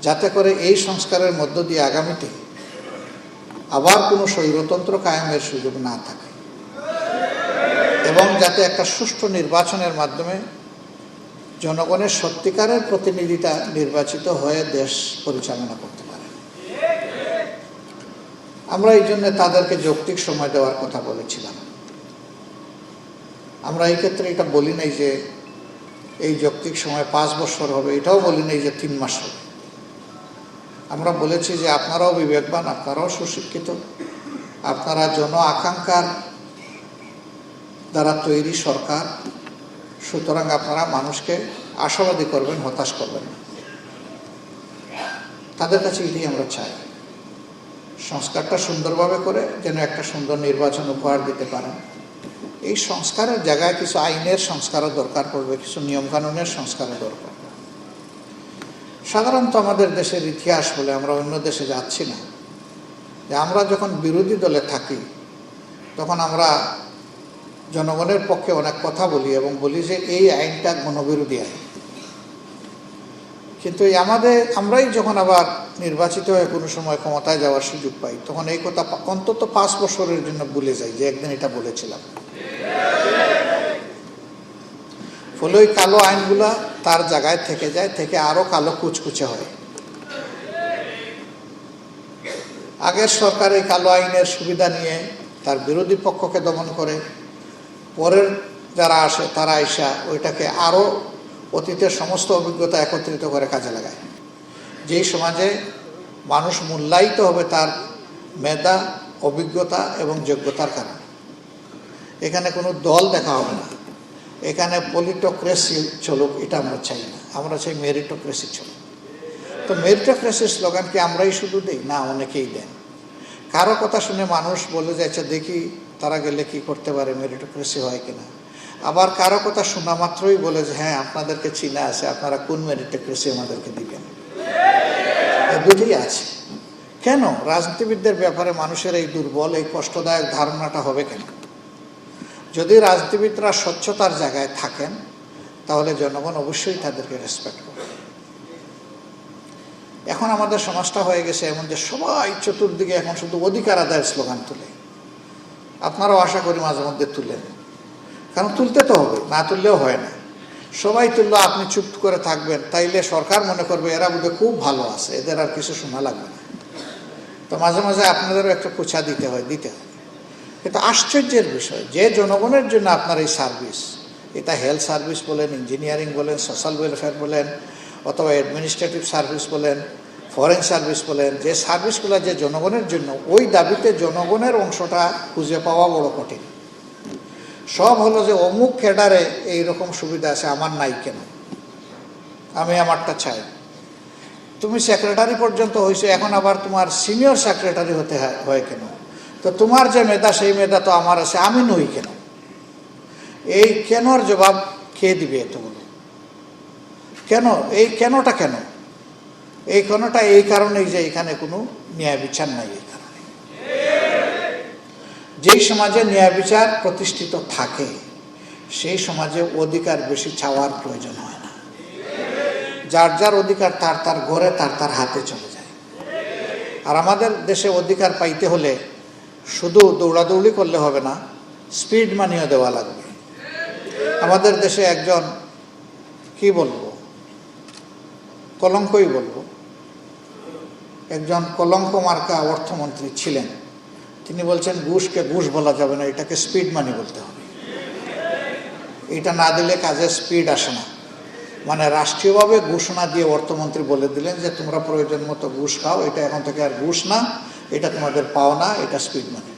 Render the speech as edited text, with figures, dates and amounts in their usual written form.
যাতে করে এই সংস্কারের মধ্য দিয়ে আগামীতে আবার কোনো স্বৈরতন্ত্র কায়েমের সুযোগ না থাকে এবং যাতে একটা সুষ্ঠু নির্বাচনের মাধ্যমে জনগণের সত্যিকারের প্রতিনিধিতা নির্বাচিত হয়ে দেশ পরিচালনা করতে পারে। আমরা এই জন্য তাদেরকে যৌক্তিক সময় দেওয়ার কথা বলেছিলাম। আমরা এই ক্ষেত্রে এটা বলি নাই যে এই যৌক্তিক সময় 5 বছর হবে, এটাও বলি নাই যে 3 মাস হবে। আমরা বলেছি যে আপনারাও বিবেকবান, আপনারাও সুশিক্ষিত, আপনারা জন আকাঙ্ক্ষার দ্বারা তৈরি সরকার, সুতরাং আপনারা মানুষকে আশাবাদী করবেন, হতাশ করবেন না। তাদের কাছে এটাই আমরা চাই, সংস্কারটা সুন্দরভাবে করে যেন একটা সুন্দর নির্বাচন উপহার দিতে পারেন। এই সংস্কারের জায়গায় কিছু আইনের সংস্কারও দরকার পড়বে, কিছু নিয়মকানুনের সংস্কারও দরকার। সাধারণত আমাদের দেশের ইতিহাস বলে, আমরা অন্য দেশে যাচ্ছি না, যে আমরা যখন বিরোধী দলে থাকি তখন আমরা জনগণের পক্ষে অনেক কথা বলি এবং বলি যে এই আইনটা গণবিরোধী আইন। কিন্তু আমরাই যখন আবার নির্বাচিত হয়ে কোনো সময় ক্ষমতায় যাওয়ার সুযোগ পাই, তখন এই কথা অন্তত 5 বছরের জন্য ভুলে যাই যে একদিন এটা বলেছিলাম। ফলে ওই কালো আইনগুলা তার জায়গায় থেকে যায়, থেকে আরো কালো কুচকুচে হয়। আগের সরকার এই কালো আইনের সুবিধা নিয়ে তার বিরোধী পক্ষকে দমন করে, পরের যারা আসে তারা আইসা ওইটাকে আরো অতীতের সমস্ত অভিজ্ঞতা একত্রিত করে কাজে লাগায়। যেই সমাজে মানুষ মূল্যায়িত হবে তার মেধা, অভিজ্ঞতা এবং যোগ্যতার কারণে। এখানে কোনো দল দেখা হবে না, এখানে পলিটোক্রেসি চলুক, এটা আমরা চাই না। আমরা চাই মেরিটোক্রেসি চলুক। তো মেরিটোক্রেসির স্লোগান কি আমরাই শুধু দিই? না, অনেকেই দেন। কারো কথা শুনে মানুষ বলে যাচ্ছে দেখি তারা গেলে কি করতে পারে, মেরিটোক্রেসি হয় কিনা। আবার কারো কথা শোনা মাত্রই বলে যে হ্যাঁ আপনাদেরকে চিনা আছে, আপনারা কোন মেরিটোক্রেসি আমাদেরকে দিবেন। এই দুটোই আছে। কেন রাজনীতিবিদদের ব্যাপারে মানুষের এই দুর্বল, এই কষ্টদায়ক ধারণাটা হবে কেন? যদি রাজনীতিবিদরা স্বচ্ছতার জায়গায় থাকেন তাহলে জনগণ অবশ্যই তাদেরকে রেসপেক্ট করবে। এখন আমাদের সমাজটা হয়ে গেছে এমন যে সবাই চতুর্দিকে এখন শুধু অধিকার আদায়ের স্লোগান তুলে। আপনারাও আশা করি মাঝে মধ্যে তুলেন, কারণ তুলতে তো হবে, না তুললেও হয় না। সবাই তুললো, আপনি চুপ করে থাকবেন, তাইলে সরকার মনে করবে এরা বোধহয় খুব ভালো আছে, এদের আর কিছু শোনা লাগবে না। তো মাঝে মাঝে আপনাদেরও একটা পোছা দিতে হয়। কিন্তু আশ্চর্যের বিষয় যে জনগণের জন্য আপনার এই সার্ভিস, এটা হেলথ সার্ভিস বলেন, ইঞ্জিনিয়ারিং বলেন, সোশ্যাল ওয়েলফেয়ার বলেন, অথবা অ্যাডমিনিস্ট্রেটিভ সার্ভিস বলেন, ফরেন সার্ভিস বলেন, যে সার্ভিসগুলো যে জনগণের জন্য, ওই দাবিতে জনগণের অংশটা খুঁজে পাওয়া বড় কঠিন। সব হলো যে অমুক ক্যাডারে এইরকম সুবিধা আছে, আমার নাই কেন, আমি আমারটা চাই। তুমি সেক্রেটারি পর্যন্ত হয়েছে, এখন আবার তোমার সিনিয়র সেক্রেটারি হতে হয় কেন? তো তোমার যে মেধা সেই মেধা তো আমার আছে, আমি নই কেন? এই কেনর জবাব কে দিবে এতগুলো? কেন এই কেনটা কেন? এই কেনটা এই কারণেই যে এখানে কোনো ন্যায় বিচার নাই। এই কারণে যেই সমাজে ন্যায় বিচার প্রতিষ্ঠিত থাকে সেই সমাজে অধিকার বেশি চাওয়ার প্রয়োজন হয় না। যার যার অধিকার তার তার ঘরে তার তার হাতে চলে যায়। আর আমাদের দেশে অধিকার পাইতে হলে শুধু দৌড়াদৌড়ি করলে হবে না, স্পিড মানিও দেওয়া লাগবে। আমাদের দেশে একজন কি বলবো, কলঙ্কই বলবো, একজন কলঙ্ক মার্কা অর্থমন্ত্রী ছিলেন। তিনি বলছেন ঘুষকে ঘুষ বলা যাবে না, এটাকে স্পিড মানি বলতে হবে। এটা না দিলে কাজে স্পিড আসে না। মানে রাষ্ট্রীয়ভাবে ঘোষণা দিয়ে অর্থমন্ত্রী বলে দিলেন যে তোমরা প্রয়োজন মতো ঘুষ খাও, এটা এখন থেকে আর ঘুষ না, এটা তোমাদের পাওনা, এটা স্পিড মানি।